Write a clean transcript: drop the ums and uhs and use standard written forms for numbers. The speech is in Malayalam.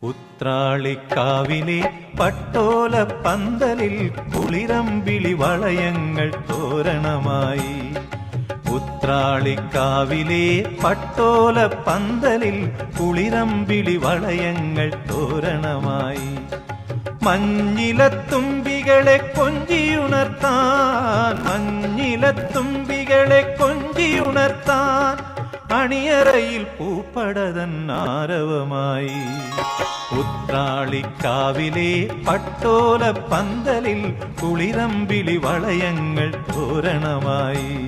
ഉത്രാളിക്കാവിലെ പട്ടോല പന്തലിൽ കുളിരമ്പിളി വളയങ്ങൾ തോരണമായി. ഉത്രാളിക്കാവിലെ പട്ടോല പന്തലിൽ കുളിരമ്പിളി വളയങ്ങൾ തോരണമായി. മഞ്ഞിലത്തുമ്പികളെ കൊഞ്ചിയുണർത്താൻ, മഞ്ഞിലത്തുമ്പികളെ കൊഞ്ചിയുണർത്താൻ അണിയറയിൽ പൂപ്പടതൻ ആരവമായി. ഉത്രാളിക്കാവിലെ പട്ടോല പന്തലിൽ കുളിരമ്പിളി വളയങ്ങൾ തോരണമായി.